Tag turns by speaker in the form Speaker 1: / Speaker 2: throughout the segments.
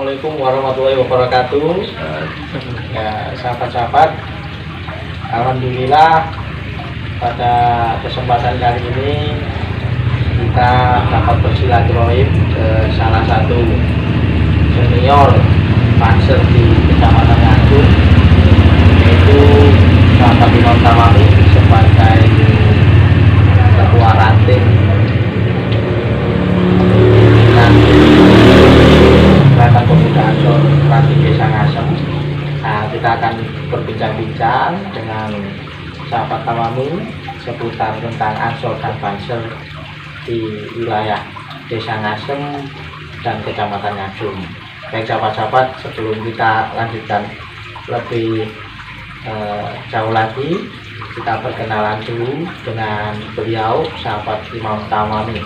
Speaker 1: Assalamualaikum warahmatullahi wabarakatuh. Ya, sahabat-sahabat, alhamdulillah pada kesempatan kali ini kita dapat bersilaturahim ke salah satu senior panser di Kecamatan Nganjuk, yaitu sahabat Imam Tamami sebagai ketua ranting Gerakan Pemuda Ansor Ranting Desa Ngasem. Nah, kita akan berbincang-bincang dengan sahabat Tamami seputar tentang Ansor dan Banser di wilayah Desa Ngasem dan Kecamatan Nganjuk. Baik sahabat-sahabat, sebelum kita lanjutkan lebih jauh lagi, kita perkenalan dulu dengan beliau, sahabat Imam Tamami.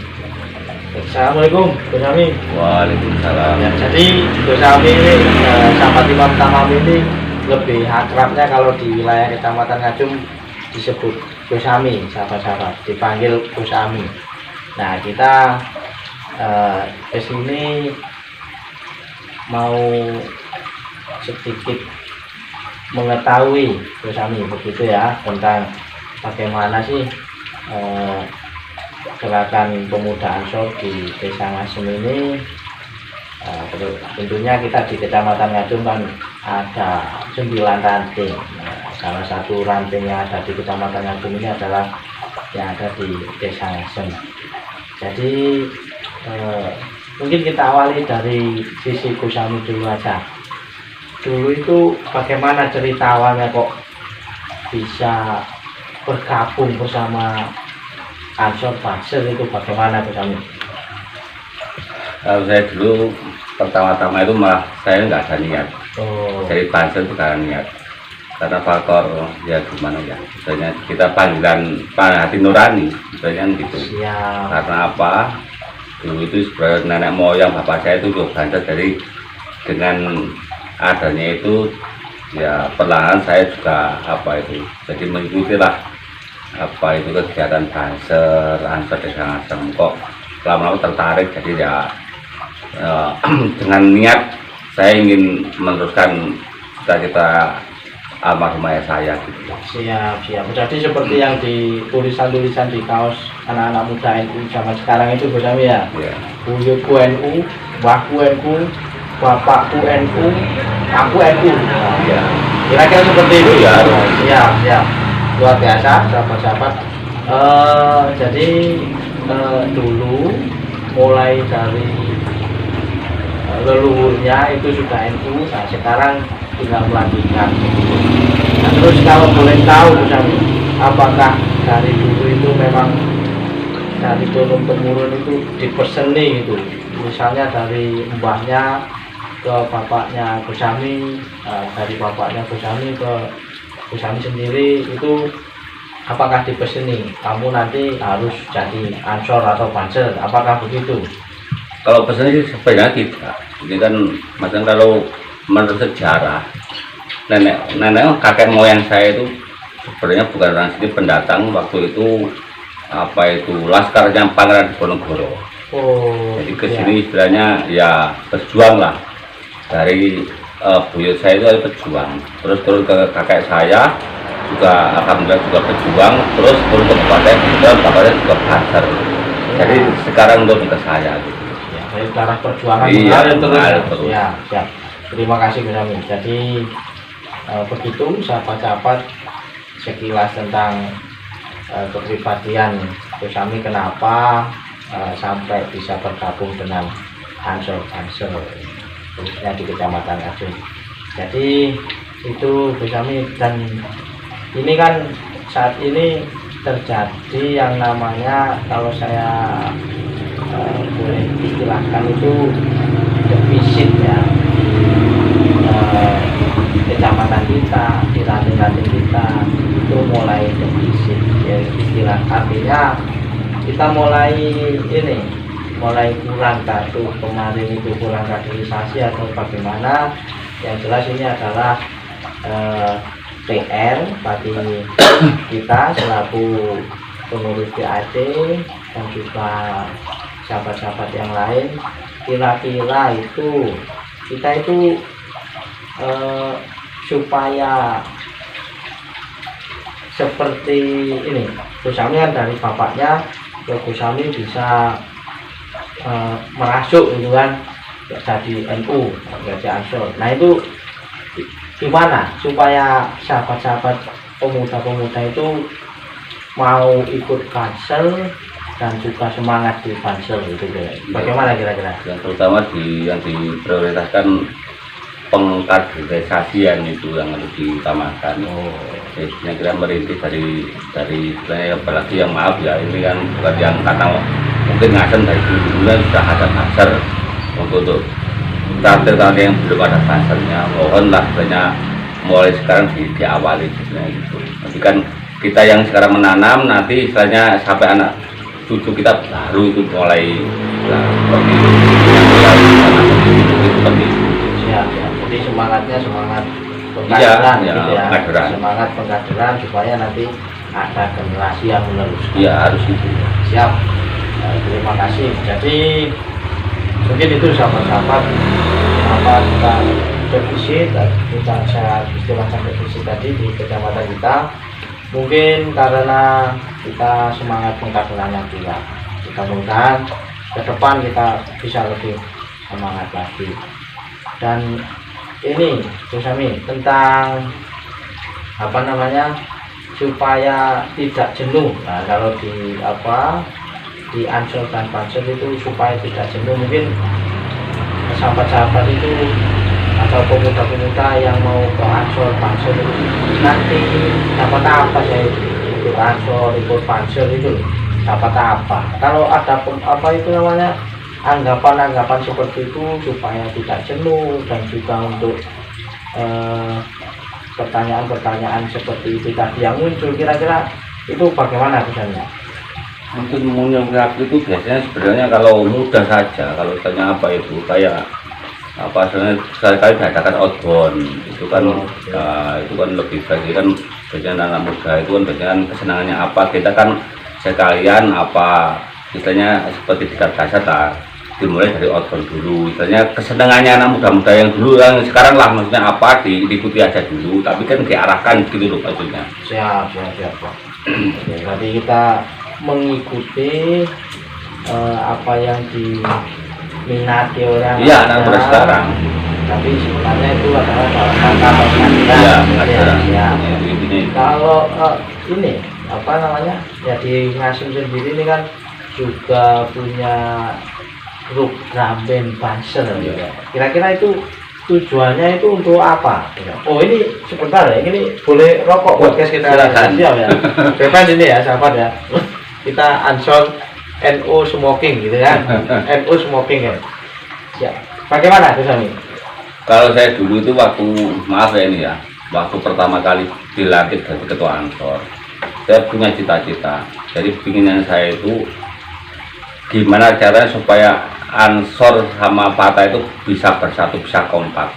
Speaker 1: Assalamualaikum, Gus Ami.
Speaker 2: Waalaikumsalam.
Speaker 1: Ya, jadi Gus Ami ini, sahabat Imam Tamami ini lebih akrabnya kalau di wilayah Kecamatan Nganjuk disebut Gus Ami, sahabat-sahabat, dipanggil Gus Ami. Nah, kita ke sini mau sedikit mengetahui Gus Ami begitu ya, tentang bagaimana sih Gerakan Pemuda Ansor di Desa Ngasem ini. Tentunya kita di Kecamatan Nganjuk kan ada 9 ranting. Salah satu ranting yang ada di Kecamatan Nganjuk ini adalah yang ada di Desa Ngasem. Jadi mungkin kita awali dari sisi Gus Ami dulu aja. Dulu itu bagaimana cerita awalnya kok bisa bergabung bersama Ansor Banser, itu bagaimana Gus Ami?
Speaker 2: Kalau saya dulu pertama-tama itu malah saya nggak ada niat. Jadi Banser itu nggak ada niat. Karena faktor ya gimana ya, misalnya kita panggilan hati nurani, misalnya gitu.
Speaker 1: Siap.
Speaker 2: Karena apa? Dulu itu sebenarnya nenek moyang bapak saya itu juga Banser, jadi dengan adanya itu ya perlahan saya juga jadi mengikutilah itu kegiatan Banser Ansor Desa Ngasem. Kok lama-lama tertarik, jadi ya dengan niat saya ingin meneruskan cita-cita almarhum ayah saya gitu.
Speaker 1: Siap. Jadi seperti yang di tulisan-tulisan di kaos anak-anak muda NU zaman sekarang itu Gus Ami ya. Buyutku NU, mbahku NU, bapakku NU, aku NU.
Speaker 2: Ya.
Speaker 1: Kira-kira seperti itu
Speaker 2: ya.
Speaker 1: Siap. Luar biasa sahabat-sahabat. Jadi dulu mulai dari leluhurnya itu sudah NU. Nah, sekarang tinggal melanjutkan. Nah, terus kalau boleh tahu Gus Ami, apakah dari dulu itu memang dari turun temurun itu dipeseni gitu, misalnya dari mbahnya ke bapaknya Gus Ami, dari bapaknya Gus Ami ke Gus Ami sendiri, itu apakah dipeseni kamu nanti harus jadi Ansor atau Banser, apakah begitu?
Speaker 2: Kalau pesan sih sebenarnya tidak. Ini kan macam kalau menurut sejarah, nenek kakek moyang saya itu sebenarnya bukan orang sini, pendatang waktu itu laskarnya Pangeran Diponegoro. Jadi kesini istilahnya ya berjuang lah. Dari buyut saya itu ada berjuang, terus turun ke kakek saya juga alhamdulillah juga berjuang, terus turun ke bapaknya juga Banser. Jadi sekarang untuk ke saya gitu.
Speaker 1: Ya, dari darah perjuangan terus. Ya, siap. Terima kasih Gus Ami. Jadi begitu sahabat-sahabat sekilas tentang kepribadian Gus Ami, kenapa sampai bisa bergabung dengan Ansor Banser khususnya di Kecamatan Nganjuk. Jadi itu Gus Ami, dan ini kan saat ini terjadi yang namanya, kalau saya boleh istilahkan itu defisit ya di kecamatan kita, di ranting-ranting kita itu mulai defisit ya, istilah artinya kita mulai kurang kartu kemarin itu, kurang kaderisasi atau bagaimana. Yang jelas ini adalah PR bagi kita selaku pengurus PAD dan juga sahabat-sahabat yang lain. Kira-kira itu kita itu supaya seperti ini, Gusami kan dari bapaknya ke Gusami bisa merasuk gitu kan, jadi NU, jadi Ansor. Nah itu gimana supaya sahabat-sahabat pemuda-pemuda itu mau ikut Pansel dan juga semangat di Pansel gitu, bagaimana kira-kira?
Speaker 2: Yang terutama yang diprioritaskan pengkaderisasian itu yang harus diutamakan. Jadi saya kira merintis dari saya, apalagi yang maaf ya, ini kan bukan yang karena mungkin Ngasem dari dulu sudah ada Pansel untuk target yang belum ada Panselnya, mohonlah banyak mulai sekarang diawali gitu. Nanti kan kita yang sekarang menanam, nanti istilahnya sampai anak cucu kita baru itu mulai seperti itu.
Speaker 1: Ya, jadi semangatnya semangat
Speaker 2: pengkaderan,
Speaker 1: gitu ya. Semangat pengkaderan supaya nanti ada generasi yang meneruskan.
Speaker 2: Iya, harus itu.
Speaker 1: Siap. Terima kasih. Jadi mungkin itu sahabat-sahabat apa kita defisit, kita saya istilahkan defisit tadi di kecamatan kita. Mungkin karena kita semangat pengkaderannya juga. Mudah-mudahan ke depan kita bisa lebih semangat lagi. Dan ini Gusami tentang apa namanya, supaya tidak jenuh. Nah, kalau di Ansor dan Pansel itu supaya tidak jenuh, mungkin sahabat-sahabat itu atau pemuda-pemuda yang mau ke Ansor Pansel itu nanti dapat apa saya ikut Ansor, ikut Pansel itu dapat apa? Kalau ada apa itu namanya, anggapan-anggapan seperti itu supaya tidak jenuh, dan juga untuk pertanyaan-pertanyaan seperti itu tadi yang muncul, kira-kira itu bagaimana misalnya?
Speaker 2: Untuk menjawab itu biasanya sebenarnya kalau mudah saja, kalau tanya apa itu kayak apa, sebenarnya sekali-kali diadakan outbound itu kan itu kan lebih baik kan. Biasanya anak muda itu kan biasanya kesenangannya apa, kita kan sekalian apa istilahnya seperti tingkat dasar lah, dimulai dari outbound dulu, istilahnya kesenangannya anak muda-muda yang dulu, yang sekarang lah maksudnya apa diikuti aja dulu, tapi kan diarahkan gitu loh maksudnya.
Speaker 1: Siap. Oke, berarti kita mengikuti apa yang diminati oleh anak muda sekarang, tapi sebenarnya itu adalah kata kalau ini apa namanya, jadi Ngasem sendiri ini kan juga punya grup Ramben Pansel ya. Kira-kira itu tujuannya itu untuk apa? Oh ini sebentar ya, ini boleh rokok podcast kita siap ya, bebas ini ya sahabat ya. Kita Ansor NU smoking gitu kan, NU smoking ya. Ya, bagaimana Gusami?
Speaker 2: Kalau saya dulu itu waktu, maaf ya ini ya, waktu pertama kali dilantik dari ketua Ansor, saya punya cita-cita. Jadi pinginnya saya itu gimana caranya supaya Ansor sama Fatah itu bisa bersatu, bisa kompak.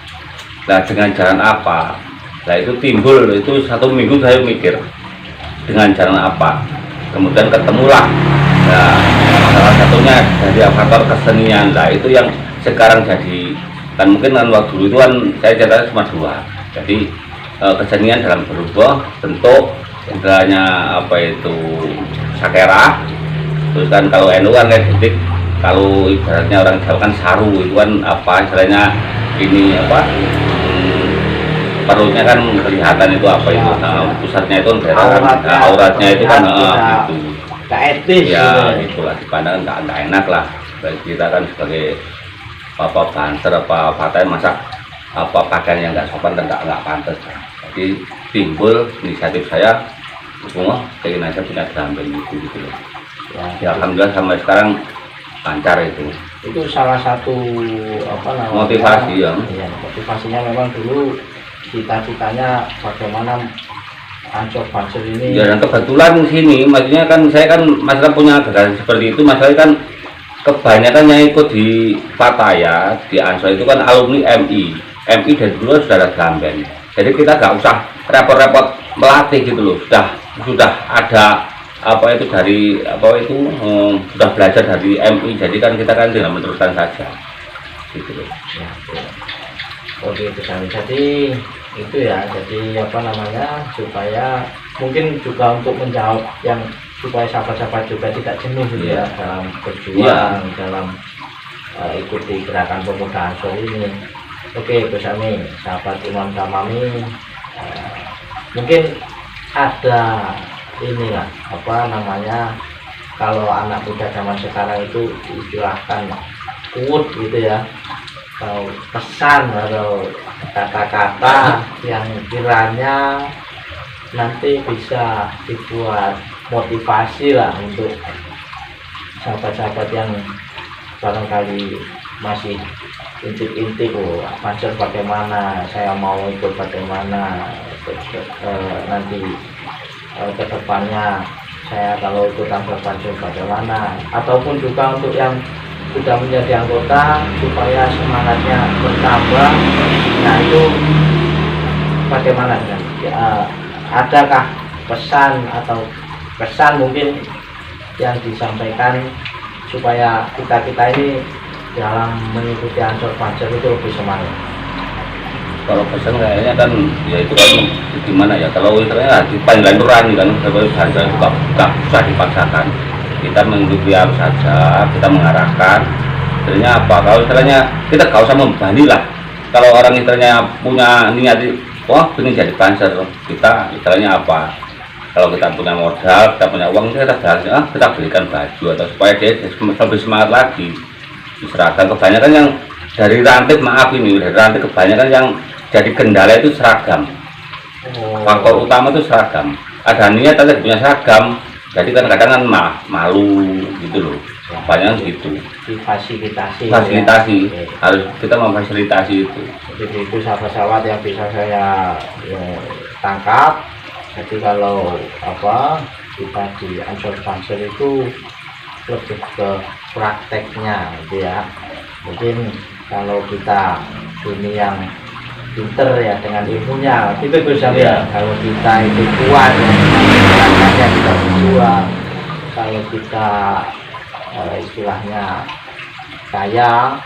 Speaker 2: Nah dengan jalan apa? Nah itu timbul, itu 1 minggu saya mikir dengan jalan apa. Kemudian ketemulah. Nah salah satunya dari faktor kesenian. Nah itu yang sekarang jadi, kan mungkin kan waktu dulu itu kan saya ceritanya cuma 2. Jadi kesenian dalam berubah bentuk, istilahnya apa itu sakera. Terus kan kalau NU kan detik, kalau ibaratnya orang Jawa kan saru, itu kan apa istilahnya ini apa perutnya kan kelihatan itu apa itu, pusatnya itu auratnya itu kan gitu.
Speaker 1: Gak etis
Speaker 2: ya itulah, dipandang nggak enak lah. Bagi kita kan sebagai apa Banser apa Fatah, masa apa pakaian yang nggak sopan dan nggak pantas. Jadi timbul inisiatif saya, semua keinginan saya punya Ramben gitu loh. Ya alhamdulillah sampai sekarang lancar itu
Speaker 1: salah satu apa namanya
Speaker 2: motivasi ya.
Speaker 1: Motivasinya memang dulu cita-citanya bagaimana Ansor Pansel ini
Speaker 2: ya, dan kebetulan sini maksudnya kan saya kan masalah punya gagasan seperti itu, masalah kan kebanyakan yang ikut di Fatah ya, di Ansor itu kan alumni MI dari dulu sudah ada Ramben, jadi kita nggak usah repot-repot melatih gitu loh, sudah ada apa itu dari apa itu sudah belajar dari MI, jadi kan kita kan tinggal meneruskan saja gitu loh.
Speaker 1: Oke, itu kami. Jadi itu ya, jadi apa namanya, supaya mungkin juga untuk menjawab yang supaya sahabat-sahabat juga tidak jenuh gitu ya dalam berjuang dalam ikuti gerakan pemuda Ansor ini. Oke, Gus Ami, sahabat Imam Tamami, mungkin ada inilah apa namanya, kalau anak muda zaman sekarang itu diistilahkan quote gitu ya, atau pesan atau kata-kata yang kiranya nanti bisa dibuat motivasi lah untuk sahabat-sahabat yang barangkali masih intip-intip, Pansel bagaimana, saya mau ikut bagaimana nanti kedepannya saya kalau ikutan Pansel bagaimana, ataupun juga untuk yang sudah menjadi anggota supaya semangatnya bertambah. Nah itu bagaimana kan? Adakah pesan atau kesan mungkin yang disampaikan supaya kita ini dalam mengikuti Ansor Pansel itu lebih semangat?
Speaker 2: Kalau pesan kayaknya kan ya itu kan gimana ya, kalau istilahnya di panggilan nurani kan harga juga gak usah dipaksakan, kita mengikuti arus saja, kita mengarahkan. Istilahnya apa, kalau istilahnya kita gak usah membebani lah. Kalau orang istilahnya punya niat, wah pengen jadi Pansel, kita istilahnya apa, kalau kita punya modal, kita punya uang, kita belikan baju atau supaya dia lebih semangat lagi. Seragam kebanyakan yang dari rantai, maaf ini dari rantai kebanyakan yang jadi kendala itu seragam. Faktor utama itu seragam. Ada niat tapi punya seragam, jadi kadang-kadang kan malu gitu loh. Banyak gitu.
Speaker 1: Difasilitasi.
Speaker 2: Fasilitasi
Speaker 1: ya.
Speaker 2: Harus kita memfasilitasi itu.
Speaker 1: Jadi itu sahabat-sahabat yang bisa saya tangkap. Jadi kalau apa kita di Ansor Pansel itu lebih ke prakteknya gitu ya. Mungkin kalau kita ini yang pinter ya dengan ilmunya itu bisa ya. Kalau kita itu kuat ya kita berjuang. Kalau kita istilahnya kaya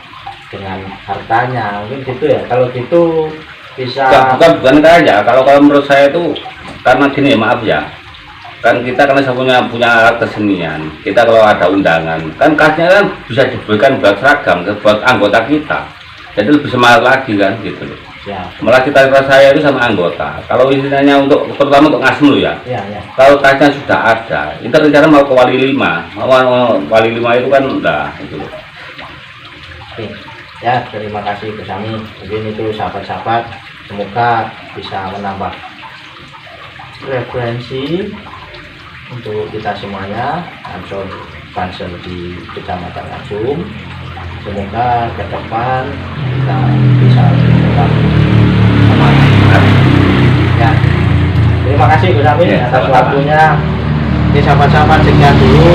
Speaker 1: dengan hartanya mungkin gitu ya. Kalau gitu bisa
Speaker 2: bukan kaya. Kalau menurut saya itu karena gini, maaf ya, kan kita karena punya kesenian, kita kalau ada undangan kan kasnya kan bisa diberikan buat seragam buat anggota kita, jadi lebih semangat lagi kan gitu loh
Speaker 1: ya.
Speaker 2: Malah kita saya itu sama anggota, kalau istilahnya untuk terutama untuk ngasem lo ya, kalau kasnya sudah ada, kita rencana mau ke wali 5, wali 5 itu kan udah gitu loh.
Speaker 1: Oke. Ya, terima kasih Gus Ami. Mungkin itu sahabat-sahabat, semoga bisa menambah referensi untuk kita semuanya Ansor Pansel di Kecamatan Ngasum. Semoga ke depan kita bisa tetap semangat. Ya, terima kasih Gus Ami atas waktunya. Ini sahabat-sahabat, sekian dulu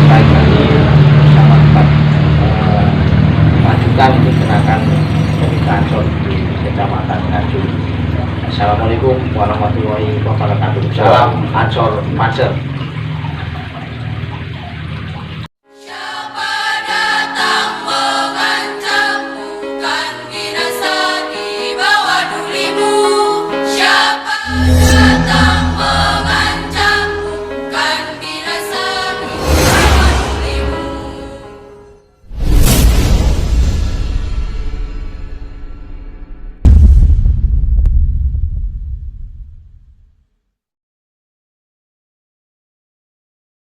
Speaker 1: baik lagi bersama majukan untuk gerakan pemuda Ansor di Kecamatan Ngasum. Assalamualaikum warahmatullahi wabarakatuh. Salam Ansor Pansel.